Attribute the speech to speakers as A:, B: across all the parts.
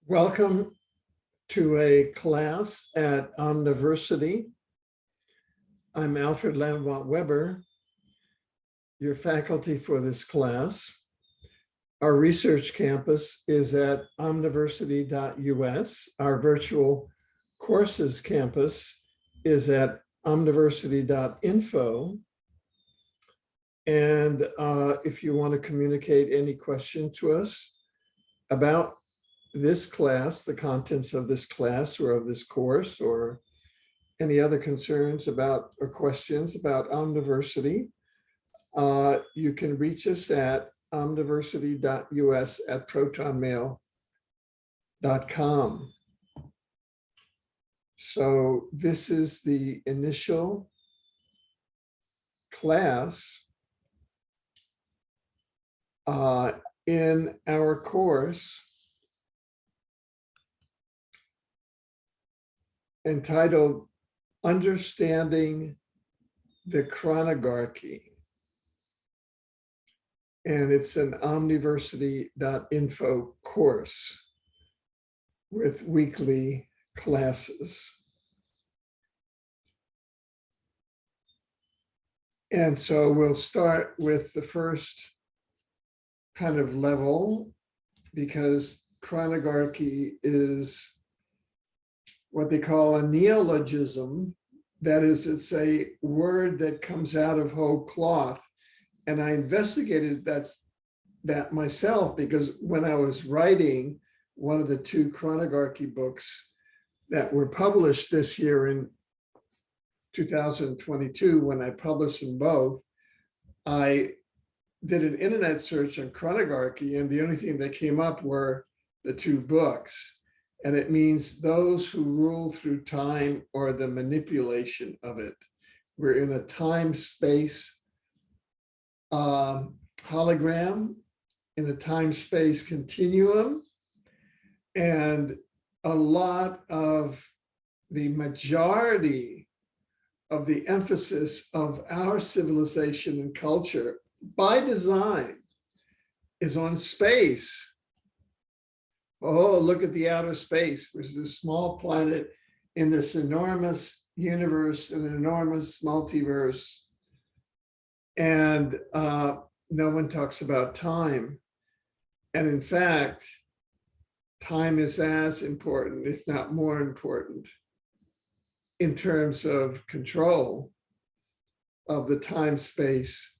A: Welcome to a class at Omniversity. I'm Alfred Lambremont Webre, your faculty for this class. Our research campus is at Omniversity.us. Our virtual courses campus is at Omniversity.info. And if you want to communicate any question to us about this class, the contents of this class or of this course, or any other concerns about or questions about Omniversity, you can reach us at omniversity.us@protonmail.com. So this is the initial class in our course entitled Understanding the Chronogarchy. And it's an Omniversity.info course with weekly classes. And so we'll start with the first kind of level, because chronogarchy is what they call a neologism. That is, it's a word that comes out of whole cloth. And I investigated that myself, because when I was writing one of the two chronogarchy books that were published this year in 2022, when I published them both, I did an internet search on chronogarchy, and the only thing that came up were the two books. And it means those who rule through time or the manipulation of it. We're in a time-space hologram, in a time-space continuum. And a lot of the majority of the emphasis of our civilization and culture, by design, is on space. Oh, look at the outer space, which is this small planet in this enormous universe, an enormous multiverse. And no one talks about time. And in fact, time is as important, if not more important, in terms of control of the time-space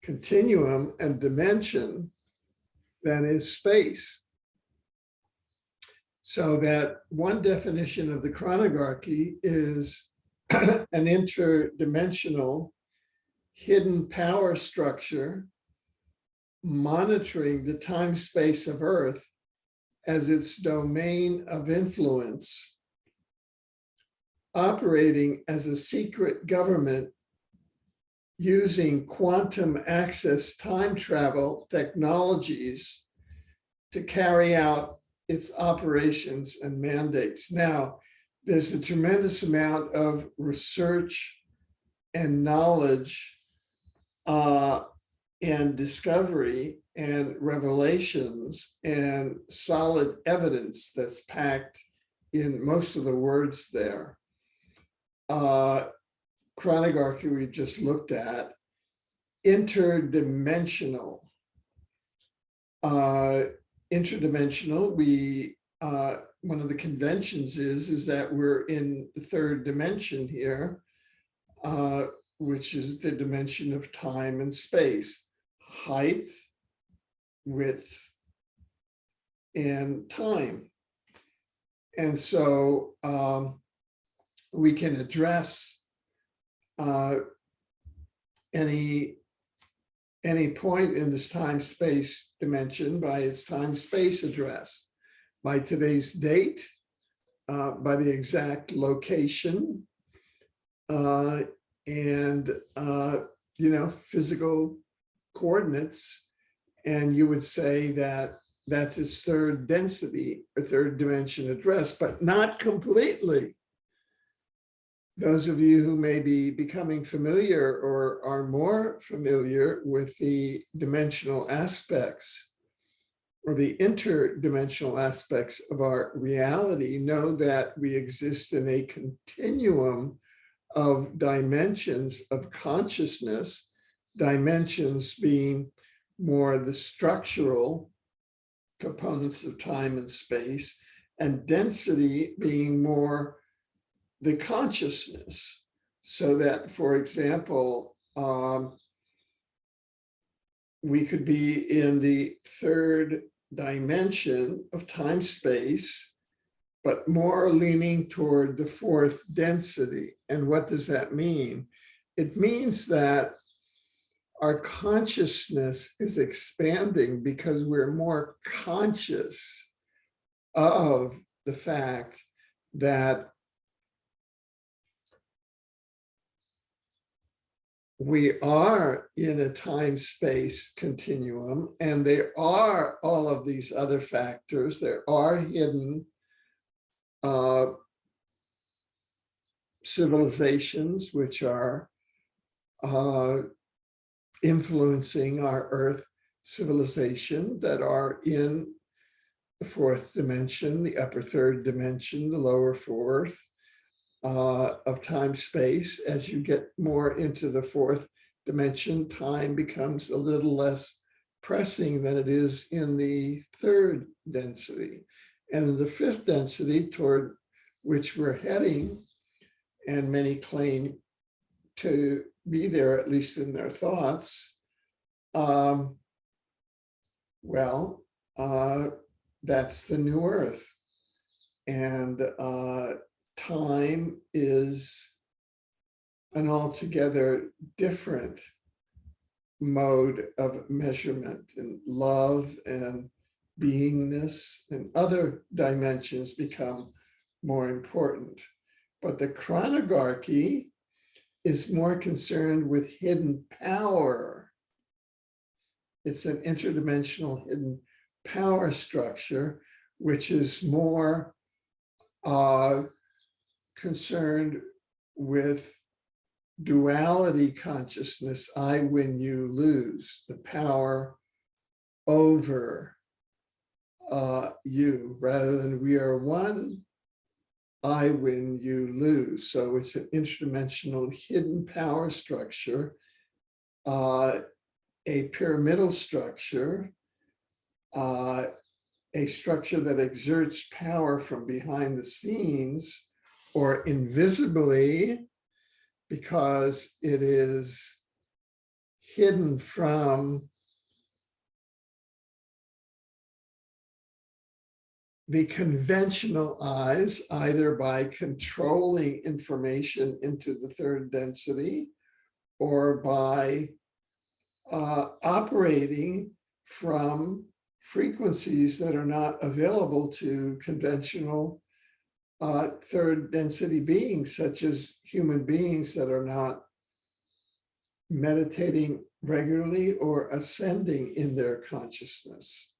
A: continuum and dimension than is space. So that one definition of the chronogarchy is an interdimensional hidden power structure monitoring the time-space of Earth as its domain of influence, operating as a secret government using quantum access time travel technologies to carry out its operations and mandates. Now, there's a tremendous amount of research and knowledge and discovery and revelations and solid evidence that's packed in most of the words there. Chronogarchy we just looked at. Interdimensional. Interdimensional, one of the conventions is that we're in the third dimension here, which is the dimension of time and space, height, width, and time. And so we can address any point in this time-space dimension by its time-space address, by today's date, by the exact location, and physical coordinates. And you would say that that's its third density or third dimension address, but not completely. Those of you who may be becoming familiar or are more familiar with the dimensional aspects or the interdimensional aspects of our reality know that we exist in a continuum of dimensions of consciousness, dimensions being more the structural components of time and space, and density being more the consciousness. So that, for example, we could be in the third dimension of time space, but more leaning toward the fourth density. And what does that mean? It means that our consciousness is expanding because we're more conscious of the fact that we are in a time-space continuum, and there are all of these other factors. There are hidden civilizations which are influencing our Earth civilization that are in the fourth dimension, the upper third dimension, the lower fourth of time space. As you get more into the fourth dimension, time becomes a little less pressing than it is in the third density. And in the fifth density, toward which we're heading, and many claim to be there, at least in their thoughts, that's the new Earth. And time is an altogether different mode of measurement, and love and beingness and other dimensions become more important. But the chronogarchy is more concerned with hidden power. It's an interdimensional hidden power structure, which is more concerned with duality consciousness, I win, you lose, the power over you, rather than we are one, I win, you lose. So it's an interdimensional hidden power structure, a pyramidal structure, a structure that exerts power from behind the scenes or invisibly, because it is hidden from the conventional eyes, either by controlling information into the third density or by operating from frequencies that are not available to conventional third density beings, such as human beings that are not meditating regularly or ascending in their consciousness.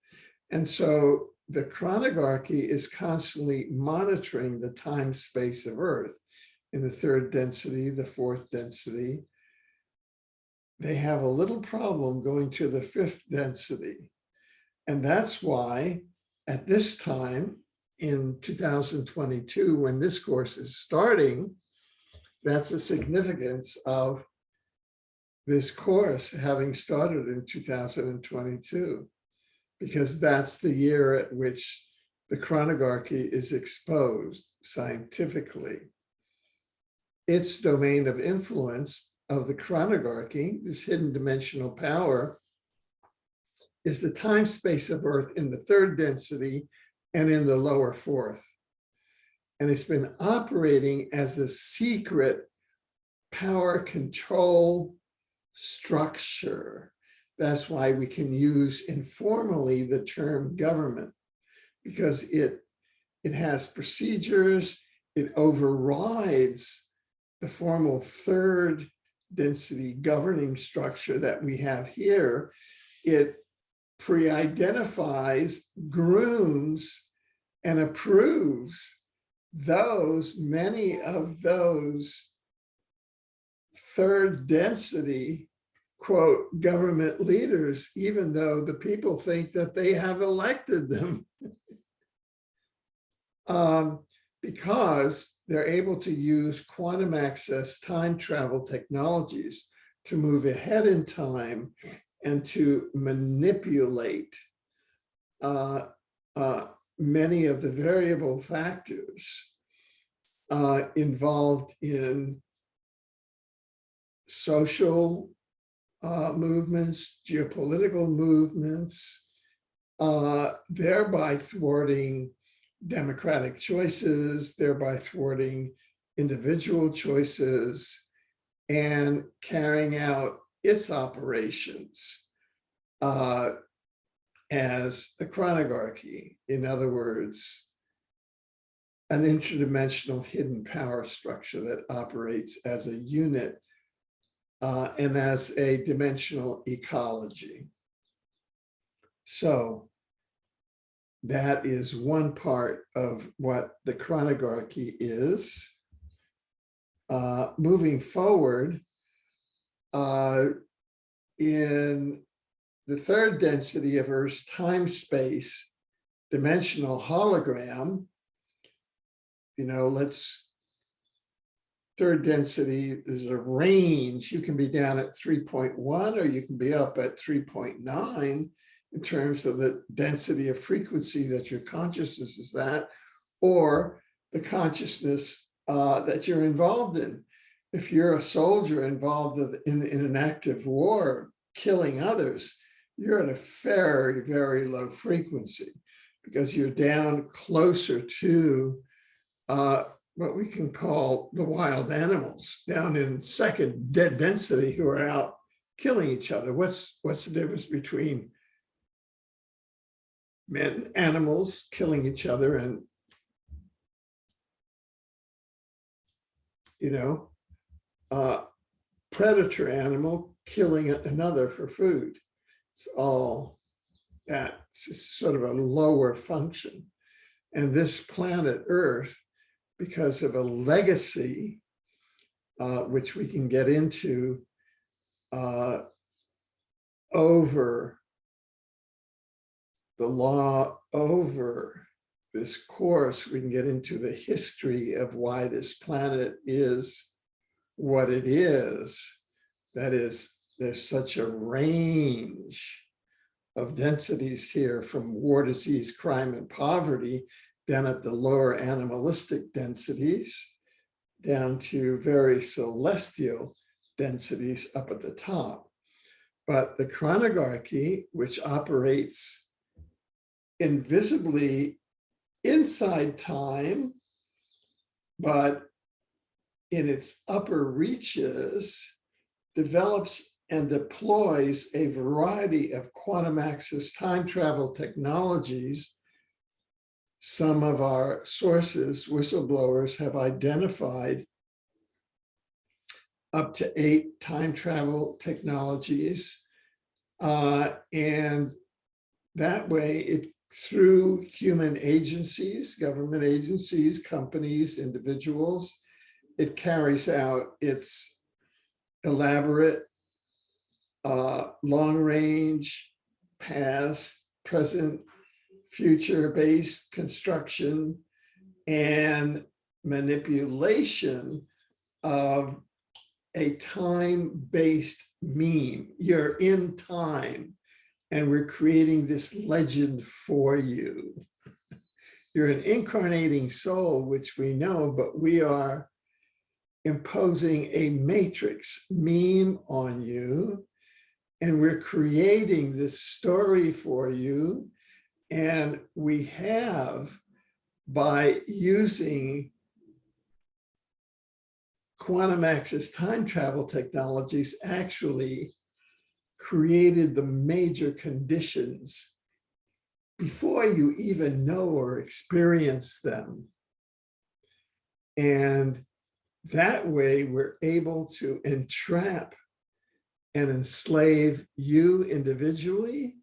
A: And so the chronogarchy is constantly monitoring the time space of Earth in the third density, the fourth density. They have a little problem going to the fifth density. And that's why at this time in 2022, when this course is starting, that's the significance of this course having started in 2022, because that's the year at which the chronogarchy is exposed scientifically. Its domain of influence of the chronogarchy, this hidden dimensional power, is the time space of Earth in the third density and in the lower fourth. And it's been operating as a secret power control structure. That's why we can use informally the term government, because it has procedures, it overrides the formal third density governing structure that we have here. It pre-identifies, grooms, and approves many of those third density quote, government leaders, even though the people think that they have elected them. Because they're able to use quantum access time travel technologies to move ahead in time and to manipulate many of the variable factors involved in social movements, geopolitical movements, thereby thwarting democratic choices, thereby thwarting individual choices, and carrying out its operations as a chronogarchy. In other words, an interdimensional hidden power structure that operates as a unit and as a dimensional ecology. So that is one part of what the chronogarchy is. Moving forward, in the third density of Earth's time-space dimensional hologram, third density is a range. You can be down at 3.1 or you can be up at 3.9 in terms of the density of frequency that your consciousness is at, or the consciousness that you're involved in. If you're a soldier involved in an active war, killing others, you're at a very, very low frequency because you're down closer to what we can call the wild animals, down in second dead density, who are out killing each other. What's the difference between animals killing each other and predator animal killing another for food? It's all that. It's sort of a lower function. And this planet Earth, because of a legacy, which we can get into over the law, over this course, we can get into the history of why this planet is what it is. That is, there's such a range of densities here, from war, disease, crime, and poverty, down at the lower animalistic densities, down to very celestial densities up at the top. But the chronogarchy, which operates invisibly inside time, but in its upper reaches, develops and deploys a variety of quantum access time travel technologies. Some of our sources, whistleblowers, have identified up to 8 time travel technologies. And that way, through human agencies, government agencies, companies, individuals, it carries out its elaborate, long-range, past, present, future-based construction and manipulation of a time-based meme. You're in time, and we're creating this legend for you. You're an incarnating soul, which we know, but we are imposing a matrix meme on you, and we're creating this story for you. And we have, by using quantum access time travel technologies, actually created the major conditions before you even know or experience them. And that way, we're able to entrap and enslave you individually,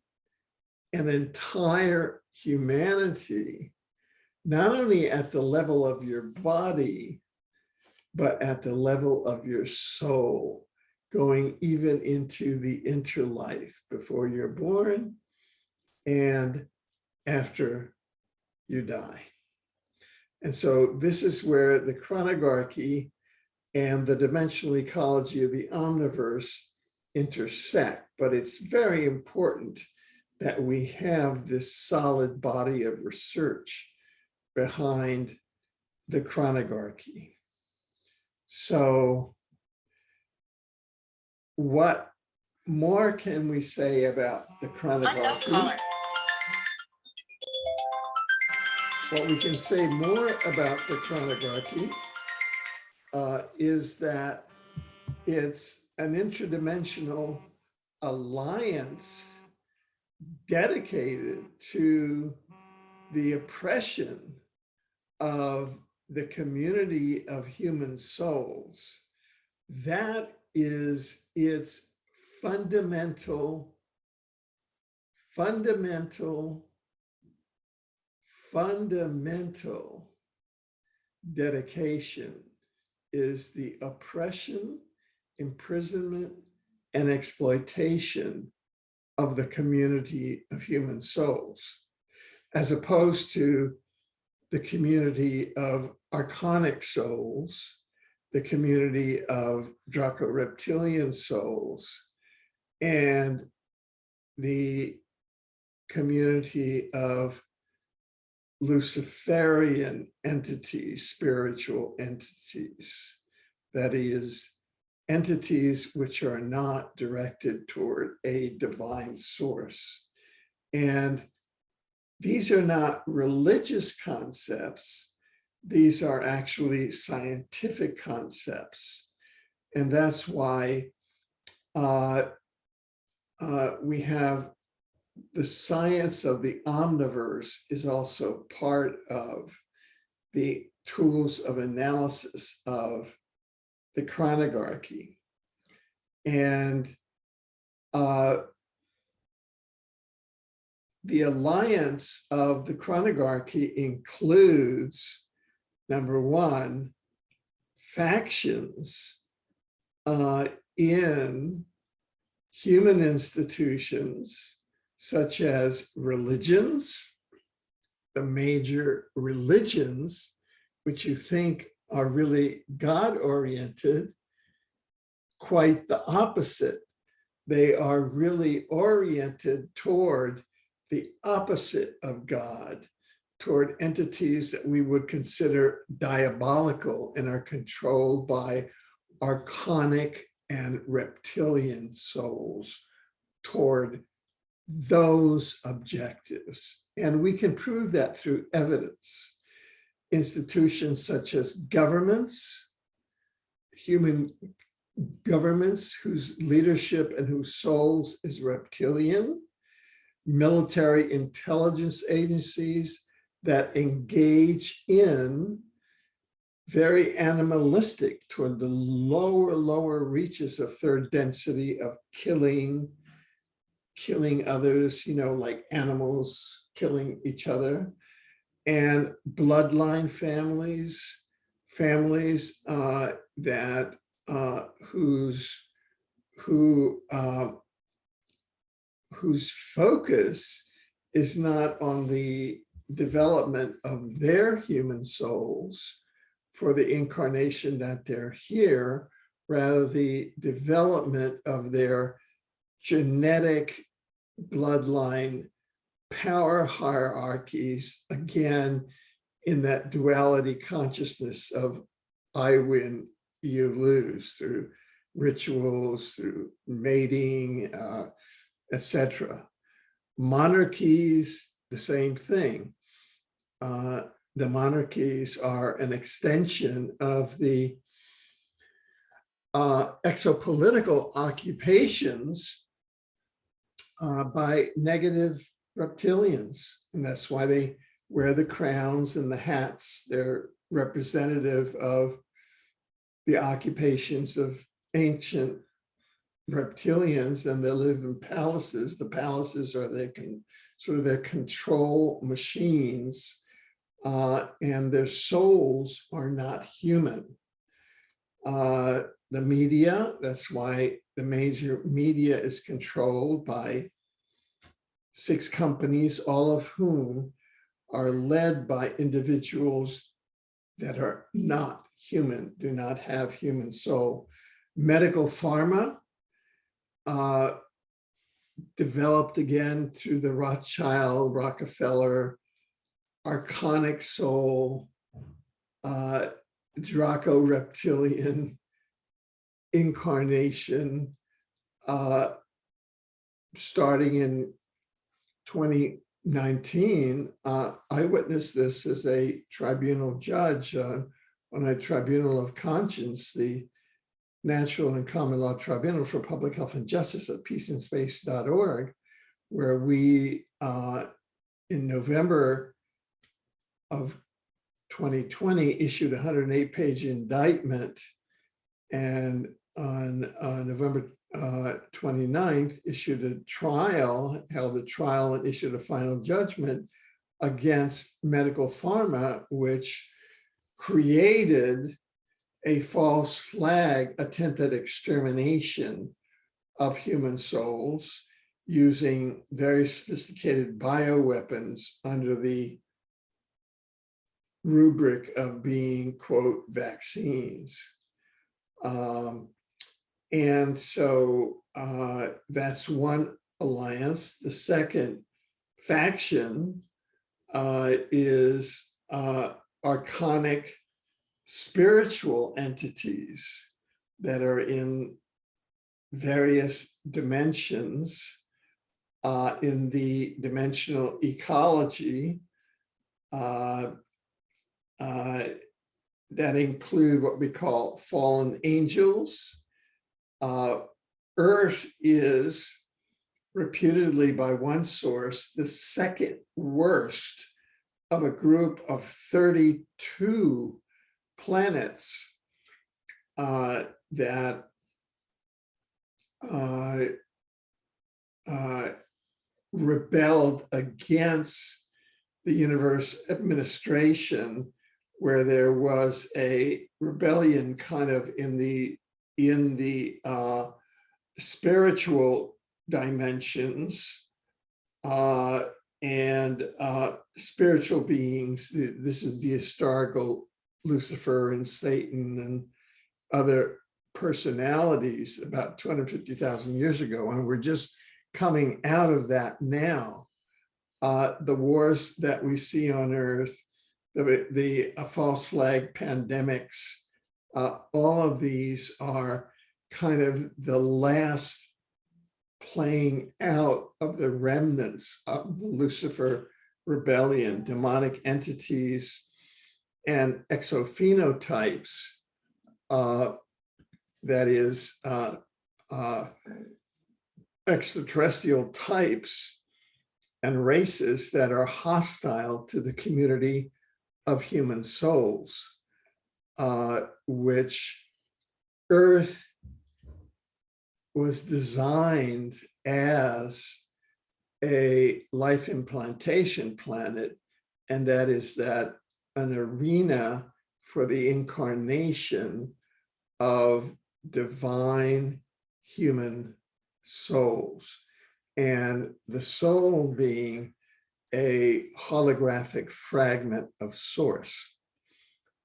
A: an entire humanity, not only at the level of your body, but at the level of your soul. going even into the interlife before you're born and after you die. And so this is where the chronogarchy and the dimensional ecology of the omniverse intersect. But it's very important that we have this solid body of research behind the chronogarchy. So what more can we say about the chronogarchy? What we can say more about the chronogarchy is that it's an interdimensional alliance dedicated to the oppression of the community of human souls. That is its fundamental dedication, is the oppression, imprisonment, and exploitation of the community of human souls, as opposed to the community of archonic souls, the community of Draco-reptilian souls, and the community of Luciferian entities, spiritual entities, that is, entities which are not directed toward a divine source. And these are not religious concepts. These are actually scientific concepts. And that's why we have the science of the omniverse is also part of the tools of analysis of the chronogarchy. And the alliance of the chronogarchy includes, number one, factions in human institutions, such as religions, the major religions, which you think are really God-oriented. Quite the opposite. They are really oriented toward the opposite of God, toward entities that we would consider diabolical and are controlled by archonic and reptilian souls, toward those objectives. And we can prove that through evidence. Institutions such as governments, human governments whose leadership and whose souls is reptilian, military intelligence agencies that engage in very animalistic toward the lower reaches of third density of killing others, like animals killing each other, and bloodline families that whose focus is not on the development of their human souls for the incarnation that they're here, rather the development of their genetic bloodline power hierarchies, again, in that duality consciousness of I win, you lose, through rituals, through mating, etc. Monarchies, the same thing. The monarchies are an extension of the exopolitical occupations by negative reptilians. And that's why they wear the crowns and the hats. They're representative of the occupations of ancient reptilians, and they live in palaces. The palaces are their control machines, and their souls are not human. the media. That's why the major media is controlled by 6 companies, all of whom are led by individuals that are not human, do not have human soul. Medical pharma, developed again through the Rothschild, Rockefeller, archonic soul, Draco reptilian incarnation, starting in 2019. I witnessed this as a tribunal judge on a tribunal of conscience, the Natural and Common Law Tribunal for Public Health and Justice at peaceandspace.org, where we, in November of 2020, issued a 108-page indictment, and on November 29th, issued a trial, held a trial and issued a final judgment against medical pharma, which created a false flag attempt at extermination of human souls using very sophisticated bioweapons under the rubric of being, quote, vaccines. And so that's one alliance. The second faction is archonic spiritual entities that are in various dimensions in the dimensional ecology that include what we call fallen angels. Earth is reputedly, by one source, the second worst of a group of 32 planets that rebelled against the universe administration, where there was a rebellion kind of in the spiritual dimensions, and spiritual beings. This is the historical Lucifer and Satan and other personalities about 250,000 years ago, and we're just coming out of that now. The wars that we see on Earth, the false flag pandemics, all of these are kind of the last playing out of the remnants of the Lucifer rebellion, demonic entities and exophenotypes, that is, extraterrestrial types and races that are hostile to the community of human souls, which Earth was designed as a life implantation planet, and that is that an arena for the incarnation of divine human souls, and the soul being a holographic fragment of source.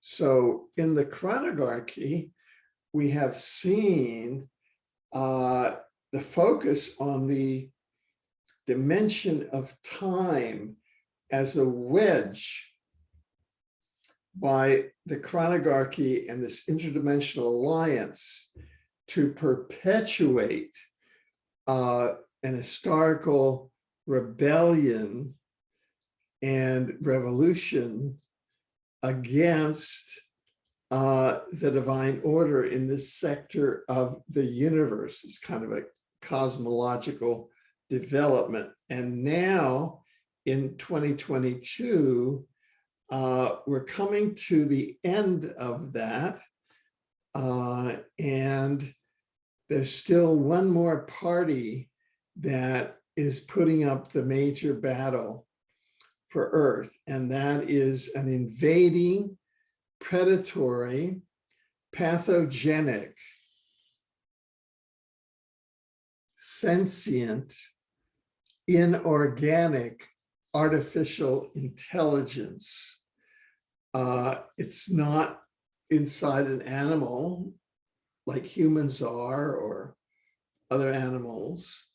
A: So in the Chronogarchy, we have seen the focus on the dimension of time as a wedge by the Chronogarchy and this interdimensional alliance to perpetuate an historical rebellion and revolution against the divine order in this sector of the universe. It's kind of a cosmological development. And now in 2022, we're coming to the end of that. And there's still one more party that is putting up the major battle for Earth, and that is an invading, predatory, pathogenic sentient, inorganic, artificial intelligence. It's not inside an animal like humans are or other animals.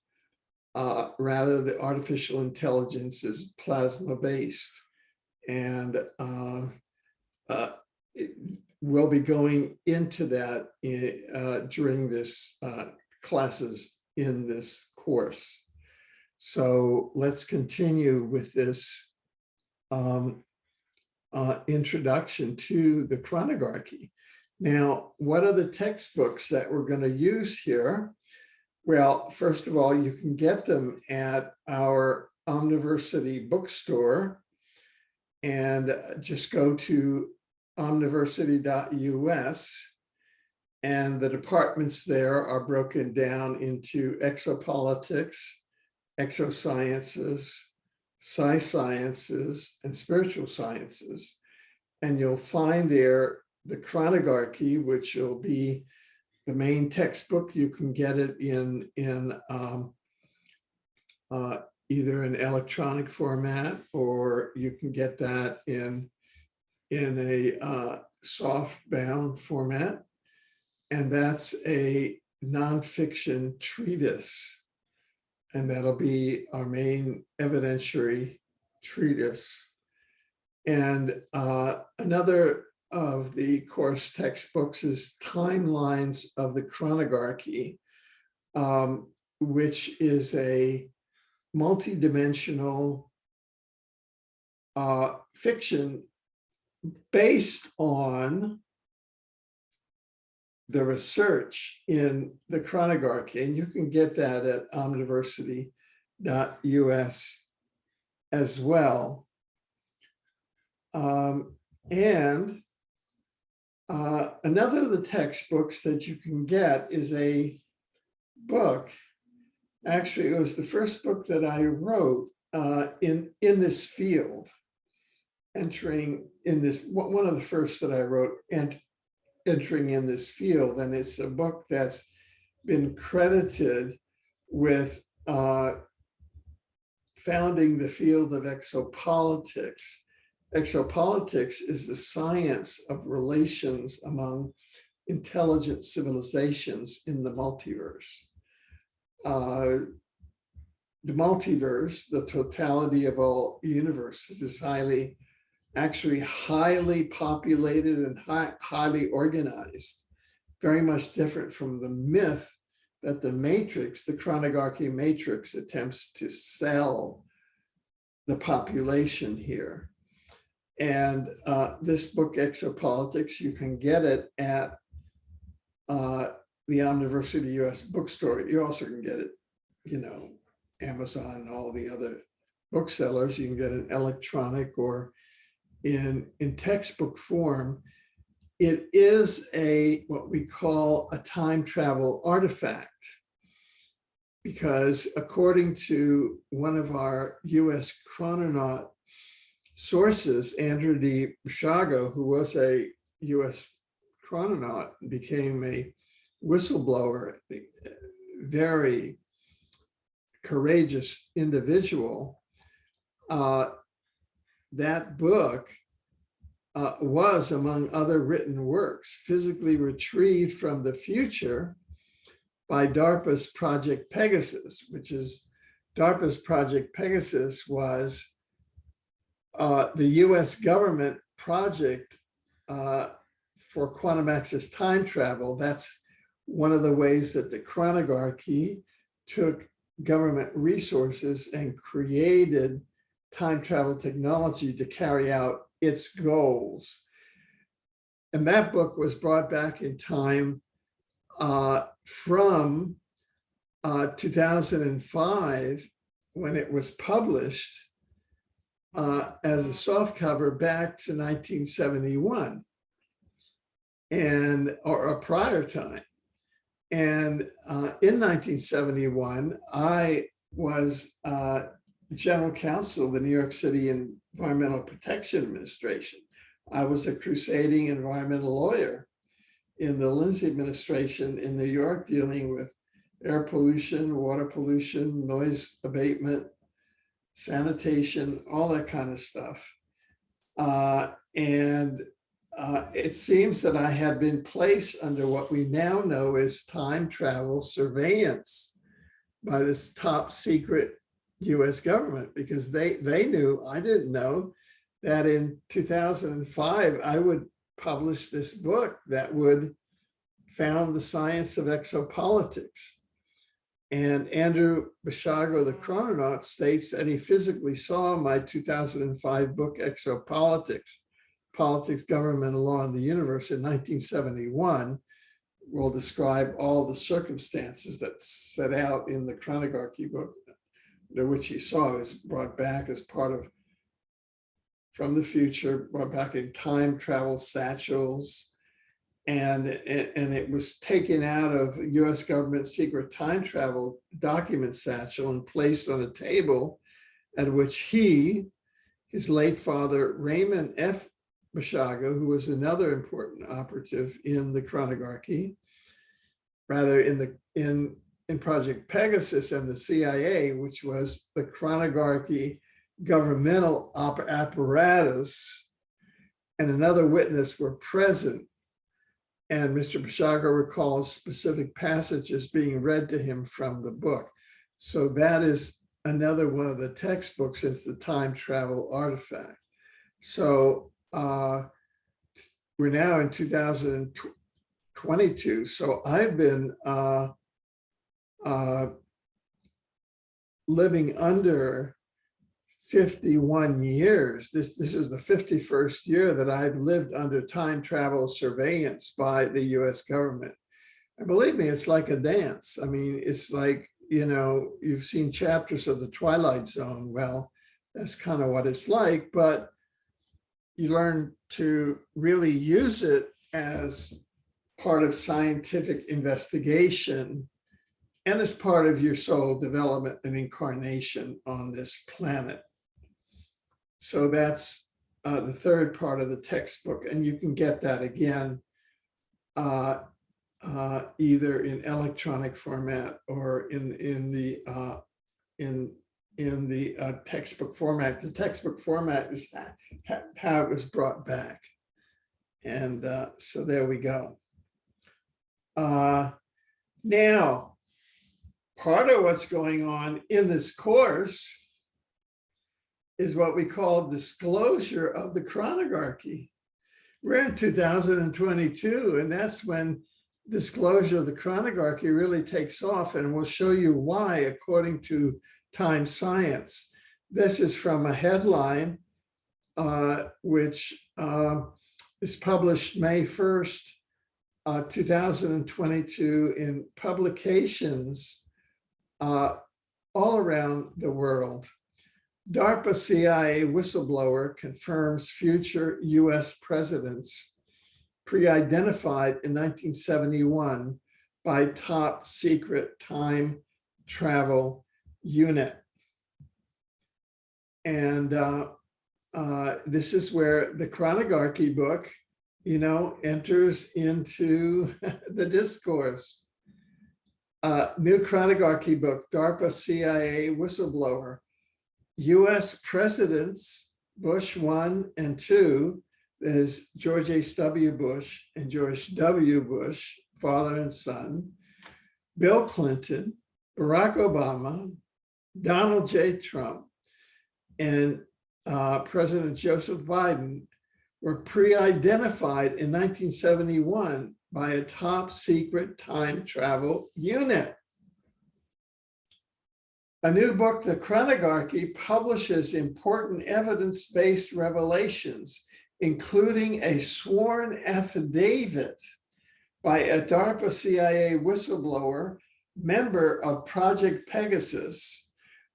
A: Rather, the artificial intelligence is plasma-based. And we'll be going into that during this classes in this course. So let's continue with this introduction to the chronogarchy. Now, what are the textbooks that we're going to use here? Well, first of all, you can get them at our Omniversity bookstore, and just go to Omniversity.us, and the departments there are broken down into exopolitics, exosciences, sci-sciences, and spiritual sciences. And you'll find there the Chronogarchy, which will be the main textbook. You can get it in either an electronic format, or you can get that in a soft-bound format. And that's a nonfiction treatise. And that'll be our main evidentiary treatise. And another of the course textbooks is Timelines of the Chronogarchy, which is a multidimensional fiction based on the research in the Chronogarchy, and you can get that at Omniversity.us as well. And another of the textbooks that you can get is a book. Actually, it was the first book that I wrote in this field, entering in this, one of the first that I wrote, and entering in this field. And it's a book that's been credited with founding the field of exopolitics. Exopolitics is the science of relations among intelligent civilizations in the multiverse. The multiverse, the totality of all universes, is actually highly populated and highly organized, very much different from the myth that the matrix, the Chronogarchy matrix, attempts to sell the population here. And this book, Exopolitics, you can get it at the Omniversity US bookstore. You also can get it, Amazon and all the other booksellers. You can get it electronic or in textbook form. It is what we call a time travel artifact, because according to one of our US chrononaut sources, Andrew D. Bushago, who was a US chrononaut and became a whistleblower, a very courageous individual, that book was, among other written works, physically retrieved from the future by DARPA's Project Pegasus, DARPA's Project Pegasus was the US government project for quantum access time travel. That's one of the ways that the Chronogarchy took government resources and created time travel technology to carry out its goals. And that book was brought back in time from 2005, when it was published as a softcover, back to 1971 or a prior time. And in 1971, I was general counsel of the New York City Environmental Protection Administration. I was a crusading environmental lawyer in the Lindsay administration in New York, dealing with air pollution, water pollution, noise abatement, sanitation, all that kind of stuff. And it seems that I had been placed under what we now know as time travel surveillance by this top secret US government, because they knew, I didn't know, that in 2005, I would publish this book that would found the science of exopolitics. And Andrew Basiago, the chrononaut, states that he physically saw my 2005 book, Exopolitics, Politics, Government, and Law in the Universe in 1971. Will describe all the circumstances that's set out in the Chronogarchy book, which he saw was brought back as part of From the Future, brought back in time travel satchels. And it was taken out of US government secret time travel document satchel and placed on a table at which his late father, Raymond F. Basiago, who was another important operative in the Chronogarchy, rather in Project Pegasus and the CIA, which was the Chronogarchy governmental apparatus, and another witness were present. And Mr. Basiago recalls specific passages being read to him from the book. So that is another one of the textbooks. It's the time travel artifact. So we're now in 2022. So I've been living under 51 years. This is the 51st year that I've lived under time travel surveillance by the US government. And believe me, it's like a dance. I mean, it's like, you know, you've seen chapters of The Twilight Zone. Well, that's kind of what it's like, but you learn to really use it as part of scientific investigation and as part of your soul development and incarnation on this planet. So that's the third part of the textbook, and you can get that again either in electronic format or in the textbook format. The textbook format is how it was brought back, and so there we go. Now, part of what's going on in this course is what we call disclosure of the Chronogarchy. We're in 2022, and that's when disclosure of the Chronogarchy really takes off, and we'll show you why according to Time Science. This is from a headline which is published May 1st, 2022 in publications all around the world. DARPA CIA whistleblower confirms future US presidents pre-identified in 1971 by top secret time travel unit. And this is where the Chronogarchy book, you know, enters into the discourse. New Chronogarchy book, DARPA CIA whistleblower. US presidents, Bush 1 and 2, that is George H.W. Bush and George W. Bush, father and son, Bill Clinton, Barack Obama, Donald J. Trump, and President Joseph Biden were pre-identified in 1971 by a top secret time travel unit. A new book, The Chronogarchy, publishes important evidence-based revelations, including a sworn affidavit by a DARPA CIA whistleblower, member of Project Pegasus,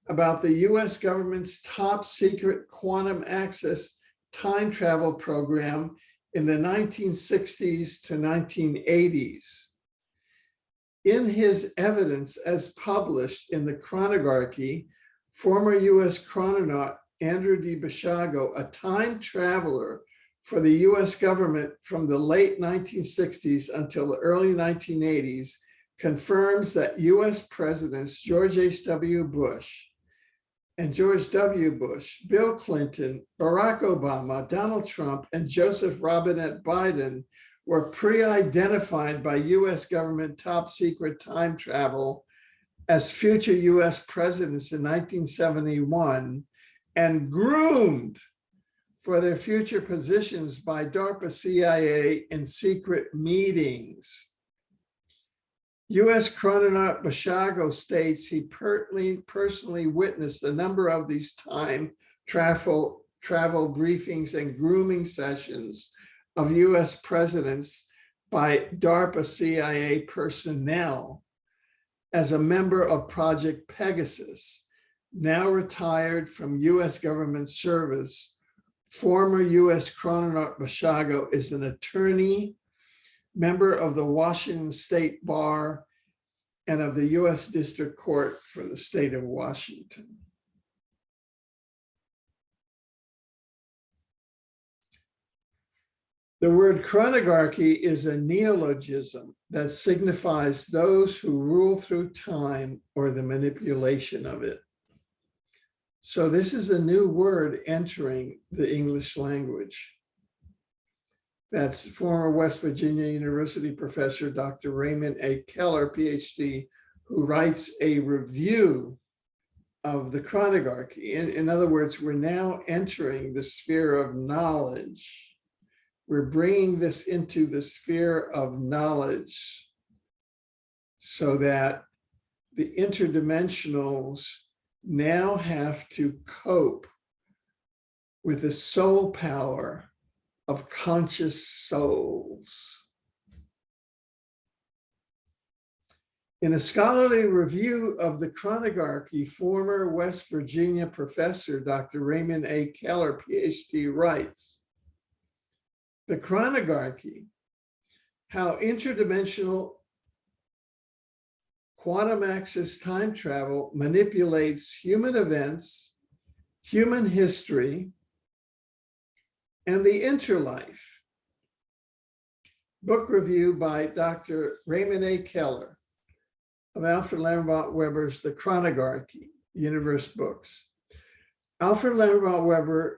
A: about the US government's top secret quantum access time travel program in the 1960s to 1980s. In his evidence as published in the Chronogarchy, former US chrononaut Andrew D. Basiago, a time traveler for the US government from the late 1960s until the early 1980s, confirms that US Presidents George H.W. Bush and George W. Bush, Bill Clinton, Barack Obama, Donald Trump, and Joseph Robinette Biden were pre-identified by US government top secret time travel as future US presidents in 1971 and groomed for their future positions by DARPA CIA in secret meetings. US chrononaut Bashago states he personally witnessed a number of these time travel briefings and grooming sessions of US presidents by DARPA CIA personnel as a member of Project Pegasus. Now retired from US government service, former US chrononaut Bashago is an attorney, member of the Washington State Bar, and of the US District Court for the state of Washington. The word chronogarchy is a neologism that signifies those who rule through time or the manipulation of it. So this is a new word entering the English language. That's former West Virginia University professor, Dr. Raymond A. Keller, PhD, who writes a review of the chronogarchy. In other words, we're now entering the sphere of knowledge. We're bringing this into the sphere of knowledge so that the interdimensionals now have to cope with the soul power of conscious souls. In a scholarly review of the chronogarchy, former West Virginia professor, Dr. Raymond A. Keller, PhD, writes, the chronogarchy, how interdimensional quantum access time travel manipulates human events, human history, and the interlife. Book review by Dr. Raymond A. Keller of Alfred Lambremont Webre's The Chronogarchy, Universe Books. Alfred Lambremont Webre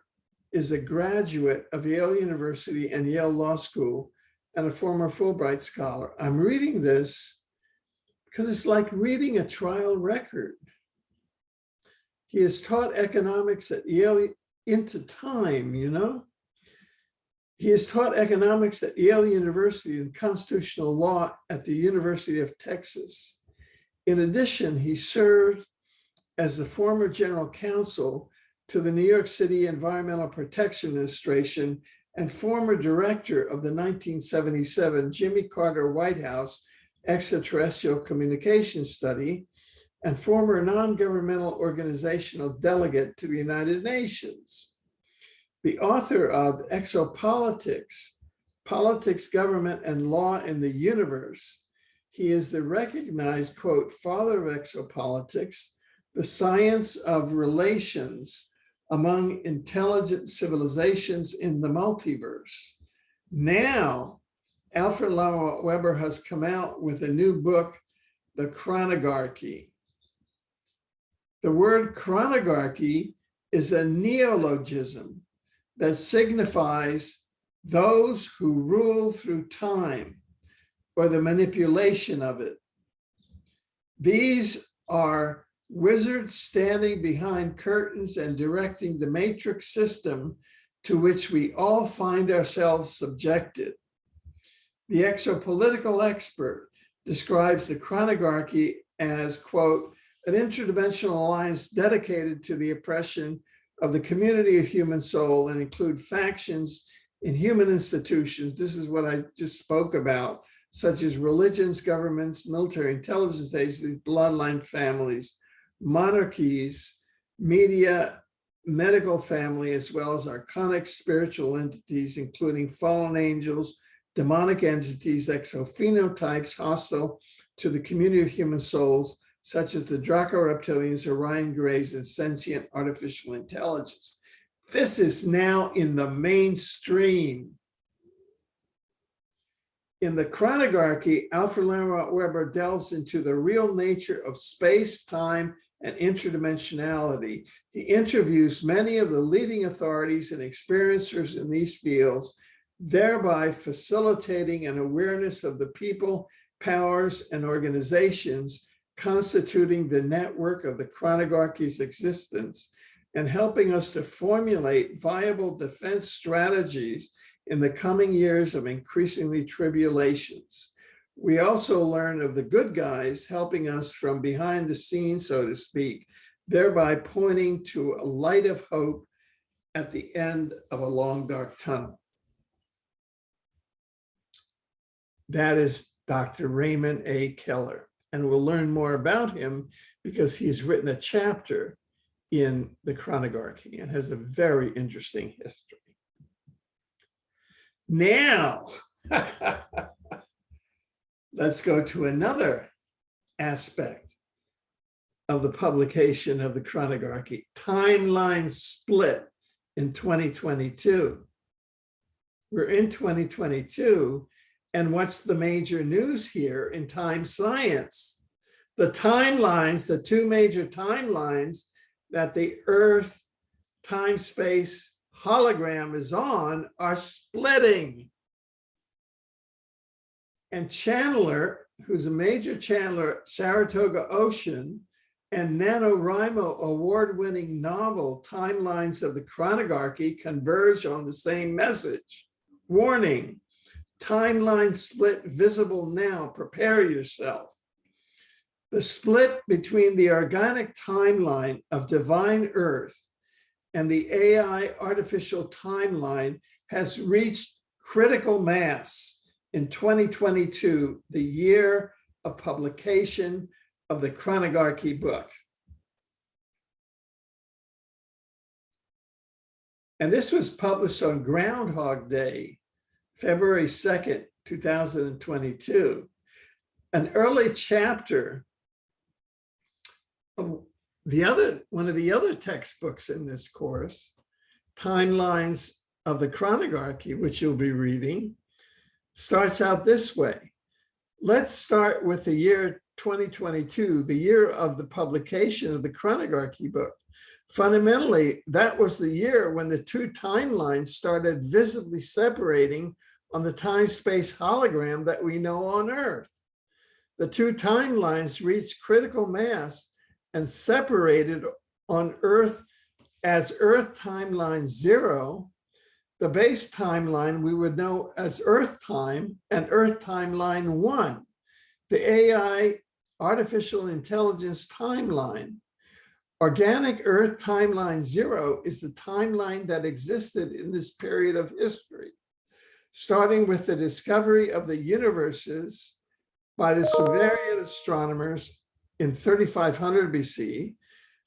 A: is a graduate of Yale University and Yale Law School and a former Fulbright scholar. I'm reading this because it's like reading a trial record. He has taught economics at Yale into time, you know? He has taught economics at Yale University and constitutional law at the University of Texas. In addition, he served as the former general counsel to the New York City Environmental Protection Administration and former director of the 1977 Jimmy Carter White House Extraterrestrial Communication Study and former non-governmental organizational delegate to the United Nations. The author of Exopolitics, Politics, Government, and Law in the Universe. He is the recognized, quote, father of exopolitics, the science of relations among intelligent civilizations in the multiverse. Now, Alfred Lambremont Webre has come out with a new book, The Chronogarchy. The word chronogarchy is a neologism that signifies those who rule through time or the manipulation of it. These are wizards standing behind curtains and directing the matrix system to which we all find ourselves subjected. The exopolitical expert describes the chronogarchy as, quote, an interdimensional alliance dedicated to the oppression of the community of human soul and include factions in human institutions. This is what I just spoke about, such as religions, governments, military intelligence agencies, bloodline families, monarchies, media, medical family, as well as archonic spiritual entities, including fallen angels, demonic entities, exophenotypes hostile to the community of human souls, such as the Draco reptilians, Orion Greys, and sentient artificial intelligence. This is now in the mainstream. In the Chronogarchy, Alfred Lambremont Webre delves into the real nature of space, time, and interdimensionality. He interviews many of the leading authorities and experiencers in these fields, thereby facilitating an awareness of the people, powers, and organizations constituting the network of the Chronogarchy's existence, and helping us to formulate viable defense strategies in the coming years of increasingly tribulations. We also learn of the good guys helping us from behind the scenes, so to speak, thereby pointing to a light of hope at the end of a long, dark tunnel. That is Dr. Raymond A. Keller, and we'll learn more about him because he's written a chapter in the Chronogarchy and has a very interesting history. Now, let's go to another aspect of the publication of the Chronogarchy, timeline split in 2022. We're in 2022, and what's the major news here in time science? The timelines, the two major timelines that the Earth time-space hologram is on are splitting. And Chandler, who's a major channeler at Saratoga Ocean, and NaNoWriMo award-winning novel Timelines of the Chronogarchy converge on the same message. Warning, timeline split visible now, prepare yourself. The split between the organic timeline of divine Earth and the AI artificial timeline has reached critical mass in 2022, the year of publication of the Chronogarchy book. And this was published on Groundhog Day, February 2nd, 2022. An early chapter of one of the other textbooks in this course, Timelines of the Chronogarchy, which you'll be reading, starts out this way. Let's start with the year 2022, the year of the publication of the Chronogarchy book. Fundamentally, that was the year when the two timelines started visibly separating on the time-space hologram that we know on Earth. The two timelines reached critical mass and separated on Earth as Earth timeline 0, the base timeline we would know as Earth time, and Earth timeline 1, the AI artificial intelligence timeline. Organic Earth timeline 0 is the timeline that existed in this period of history, starting with the discovery of the universes by the Sumerian astronomers in 3500 BC,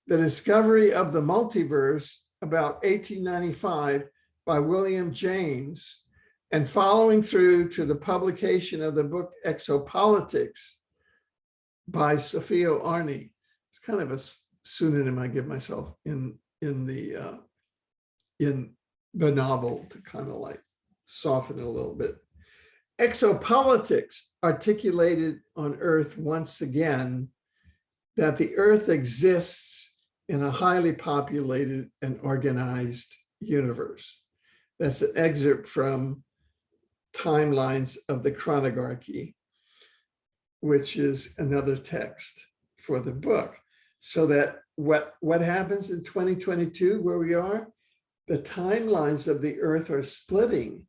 A: the discovery of the multiverse about 1895 by William James, and following through to the publication of the book Exopolitics by Sophia Arni. It's kind of a pseudonym I give myself in the novel to kind of like soften it a little bit. Exopolitics articulated on Earth once again that the Earth exists in a highly populated and organized universe. That's an excerpt from Timelines of the Chronogarchy, which is another text for the book. So that what happens in 2022, where we are, the timelines of the Earth are splitting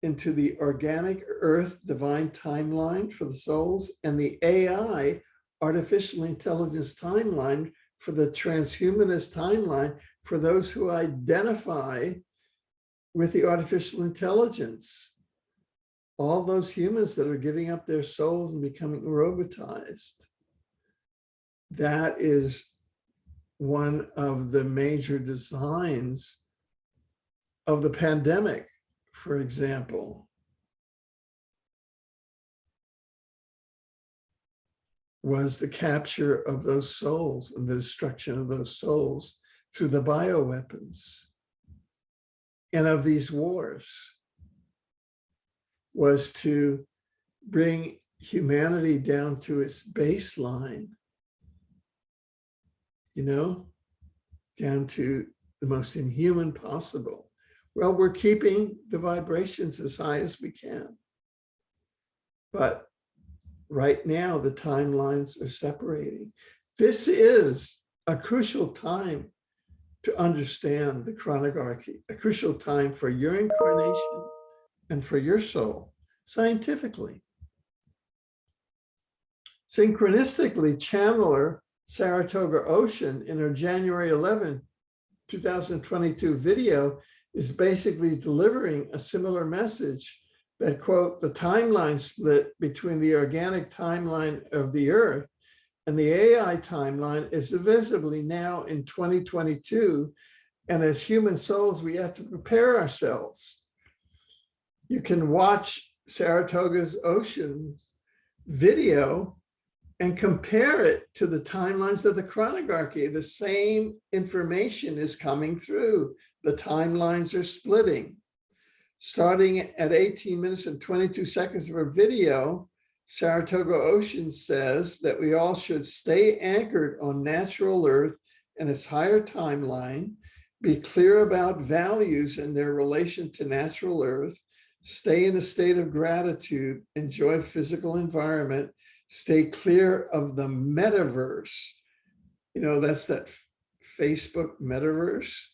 A: into the organic Earth divine timeline for the souls and the AI artificial intelligence timeline for the transhumanist timeline for those who identify with the artificial intelligence. All those humans that are giving up their souls and becoming robotized. That is one of the major designs of the pandemic, for example. Was the capture of those souls and the destruction of those souls through the bioweapons. And of these wars was to bring humanity down to its baseline, down to the most inhuman possible. Well, we're keeping the vibrations as high as we can. But right now, the timelines are separating. This is a crucial time to understand the chronogarchy, a crucial time for your incarnation and for your soul, scientifically. Synchronistically, channeler Saratoga Ocean in her January 11, 2022 video is basically delivering a similar message that, quote, the timeline split between the organic timeline of the Earth and the AI timeline is visibly now in 2022. And as human souls, we have to prepare ourselves. You can watch Saratoga's Ocean video and compare it to the timelines of the chronogarchy. The same information is coming through. The timelines are splitting. Starting at 18 minutes and 22 seconds of her video, Saratoga Ocean says that we all should stay anchored on natural Earth and its higher timeline, be clear about values and their relation to natural Earth, stay in a state of gratitude, enjoy physical environment, stay clear of the metaverse. That's that Facebook metaverse,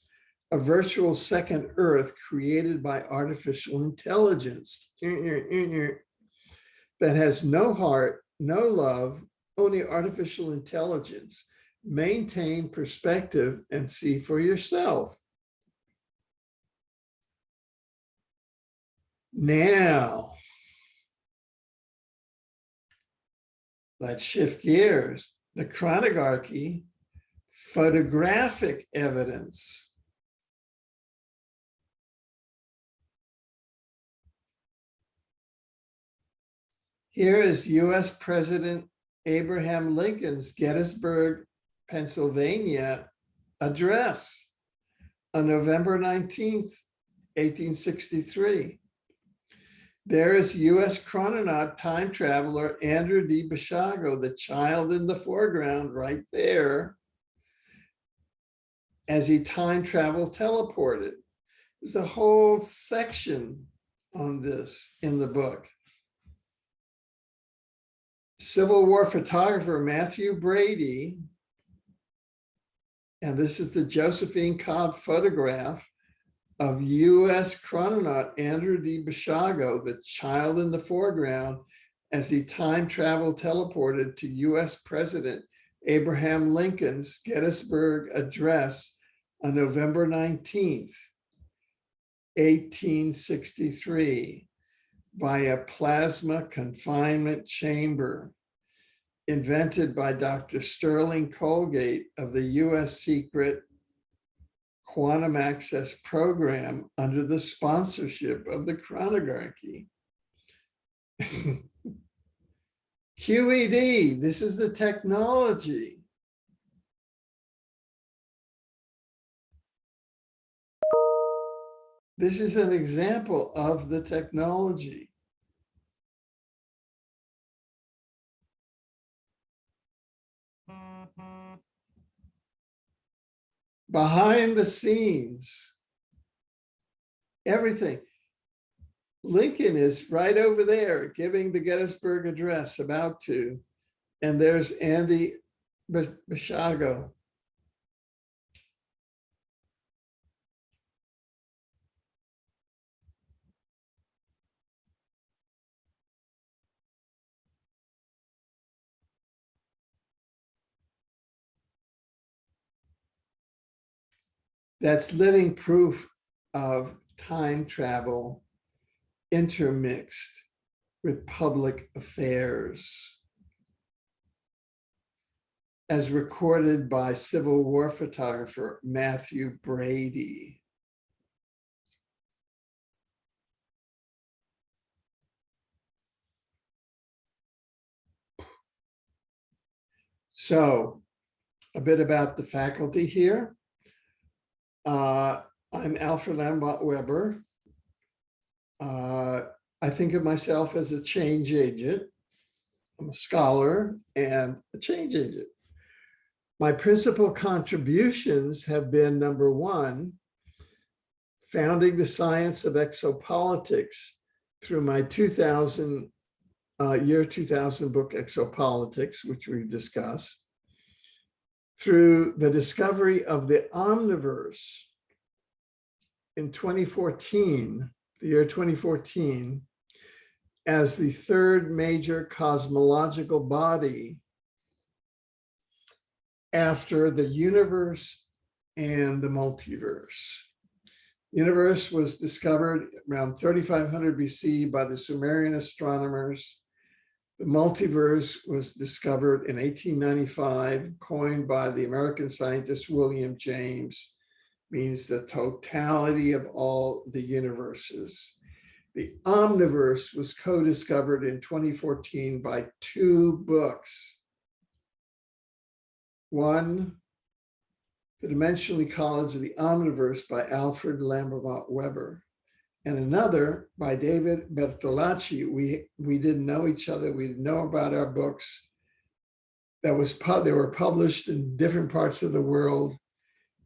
A: a virtual second Earth created by artificial intelligence that has no heart, no love, only artificial intelligence. Maintain perspective and see for yourself. Now, let's shift gears. The chronogarchy, photographic evidence. Here is US President Abraham Lincoln's Gettysburg, Pennsylvania address on November 19th, 1863. There is US chrononaut time traveler Andrew D. Basiago, the child in the foreground right there, as he time travel teleported. There's a whole section on this in the book. Civil War photographer Matthew Brady, and this is the Josephine Cobb photograph of US chrononaut Andrew D. Basiago, the child in the foreground, as he time travel teleported to US President Abraham Lincoln's Gettysburg address on November 19th, 1863. Via plasma confinement chamber, invented by Dr. Sterling Colgate of the US secret quantum access program under the sponsorship of the Chronogarchy. QED, this is the technology. This is an example of the technology. Behind the scenes, everything. Lincoln is right over there giving the Gettysburg address, about to, and there's Andy Basiago. That's living proof of time travel intermixed with public affairs, as recorded by Civil War photographer Matthew Brady. So, a bit about the faculty here. I'm Alfred Lambremont Webre. I think of myself as a change agent. I'm a scholar and a change agent. My principal contributions have been, number one, founding the science of exopolitics through my 2000 book, Exopolitics, which we've discussed, through the discovery of the Omniverse in 2014, the year 2014, as the third major cosmological body after the universe and the multiverse. Universe was discovered around 3500 BC by the Sumerian astronomers. The multiverse was discovered in 1895, coined by the American scientist William James, means the totality of all the universes. The Omniverse was co-discovered in 2014 by two books. One, The Dimensional Ecology of the Omniverse by Alfred Lambremont Webre, and another by David Bertolacci. We didn't know each other. We didn't know about our books. They were published in different parts of the world.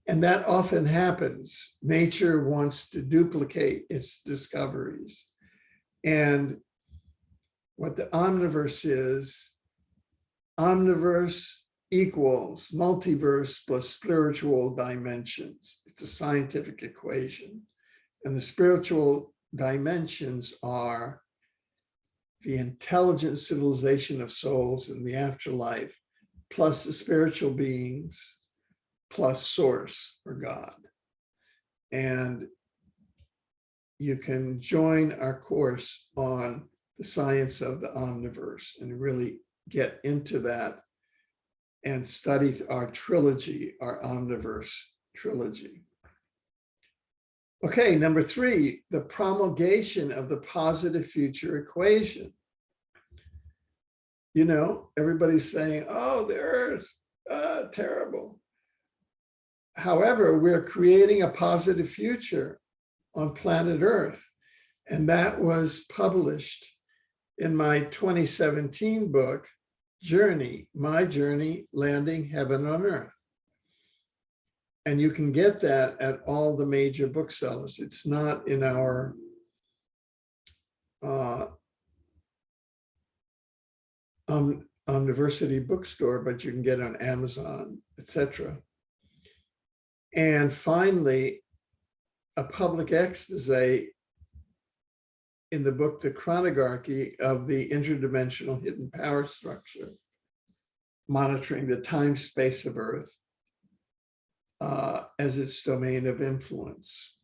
A: And that often happens. Nature wants to duplicate its discoveries. And what the omniverse is, omniverse equals multiverse plus spiritual dimensions. It's a scientific equation. And the spiritual dimensions are the intelligent civilization of souls in the afterlife, plus the spiritual beings, plus source or God. And you can join our course on the science of the omniverse and really get into that and study our trilogy, our omniverse trilogy. Okay, number three, the promulgation of the positive future equation. You know, everybody's saying, oh, the Earth, terrible. However, we're creating a positive future on planet Earth. And that was published in my 2017 book, Journey, My Journey, Landing Heaven on Earth. And you can get that at all the major booksellers. It's not in our University bookstore, but you can get it on Amazon, etc. And finally, a public expose in the book, The Chronogarchy, of the interdimensional hidden power structure, monitoring the time space of Earth as its domain of influence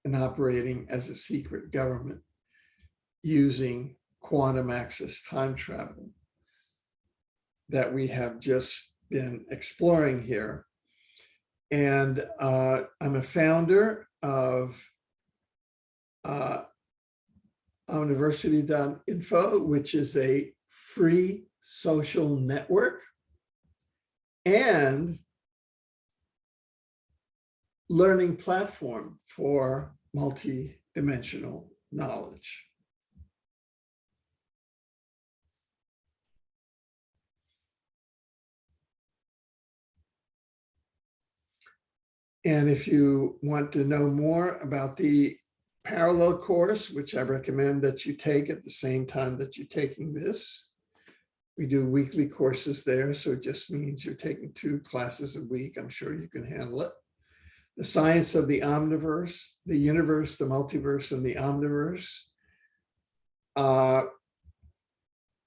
A: and operating as a secret government using quantum access time travel that we have just been exploring here. And I'm a founder of Omniversity.info, which is a free social network and learning platform for multidimensional knowledge. And if you want to know more about the parallel course, which I recommend that you take at the same time that you're taking this, we do weekly courses there. So it just means you're taking 2 classes a week. I'm sure you can handle it. The science of the omniverse, the universe, the multiverse, and the omniverse.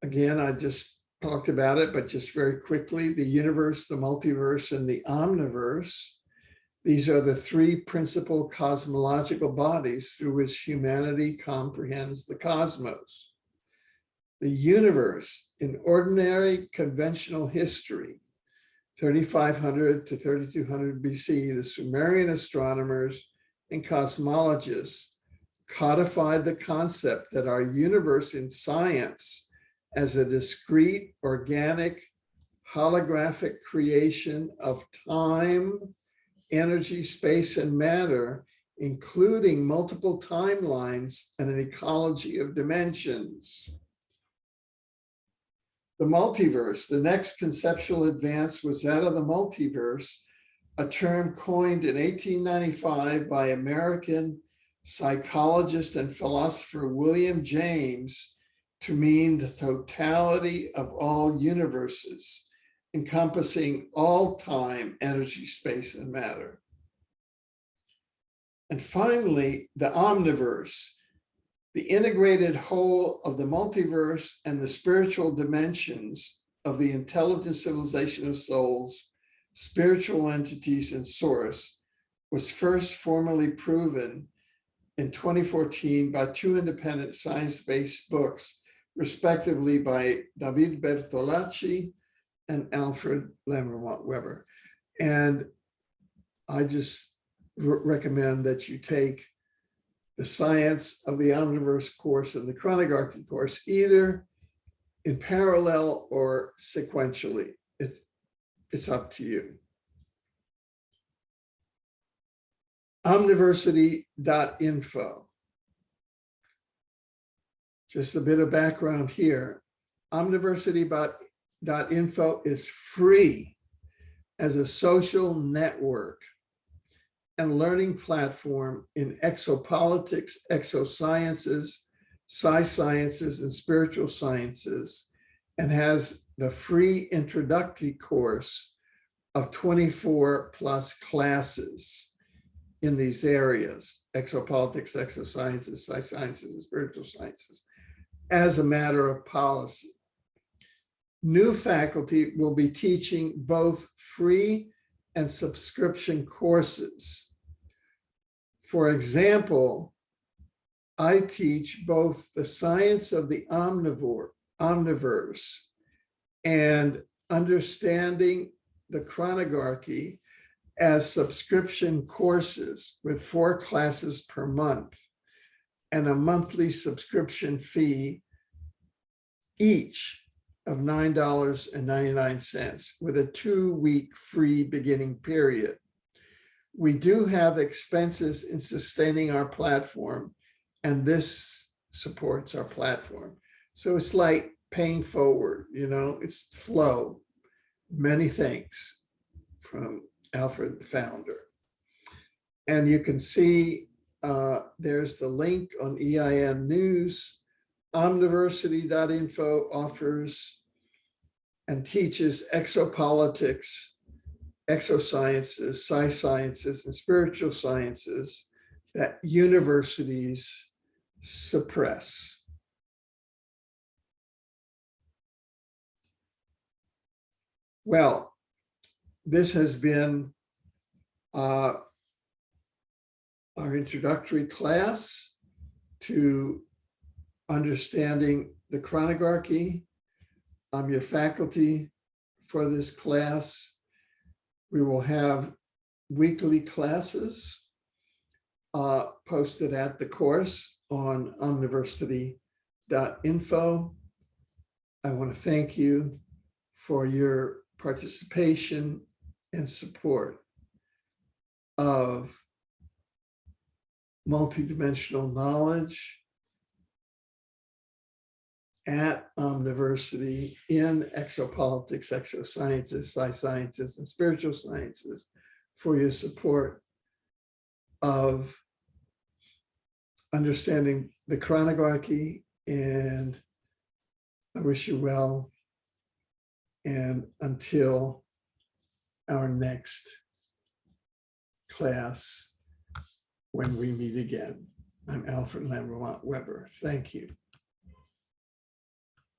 A: Again, I just talked about it, but just very quickly, the universe, the multiverse, and the omniverse. These are the 3 principal cosmological bodies through which humanity comprehends the cosmos. The universe, in ordinary conventional history, 3500 to 3200 BC, the Sumerian astronomers and cosmologists codified the concept that our universe in science as a discrete, organic, holographic creation of time, energy, space, and matter including multiple timelines and an ecology of dimensions. The multiverse, the next conceptual advance was that of the multiverse, a term coined in 1895 by American psychologist and philosopher William James to mean the totality of all universes, encompassing all time, energy, space, and matter. And finally, the omniverse, the integrated whole of the multiverse and the spiritual dimensions of the intelligent civilization of souls, spiritual entities, and source, was first formally proven in 2014 by two independent science-based books, respectively by David Bertolacci and Alfred Lambremont Webre. And I just recommend that you take the Science of the Omniverse course and the Chronogarchy course, either in parallel or sequentially. It's up to you. Omniversity.info. Just a bit of background here. Omniversity.info is free as a social network and learning platform in exopolitics, exosciences, sci-sciences, and spiritual sciences, and has the free introductory course of 24 plus classes in these areas, exopolitics, exosciences, sciences, and spiritual sciences, as a matter of policy. New faculty will be teaching both free and subscription courses. For example, I teach both the science of the omniverse and understanding the chronogarchy as subscription courses with 4 classes per month and a monthly subscription fee each of $9.99 with a 2-week free beginning period. We do have expenses in sustaining our platform, and this supports our platform. So it's like paying forward, it's flow. Many thanks from Alfred, the founder. And you can see there's the link on EIN News. Omniversity.info offers and teaches exopolitics, exosciences, sci-sciences, and spiritual sciences that universities suppress. Well, this has been our introductory class to understanding the chronogarchy. I'm your faculty for this class. We will have weekly classes posted at the course on Omniversity.info. I want to thank you for your participation and support of multidimensional knowledge at Omniversity in exopolitics, exosciences, sci-sciences, and spiritual sciences, for your support of understanding the chronogarchy. And I wish you well. And until our next class, when we meet again, I'm Alfred Lambremont Webre. Thank you.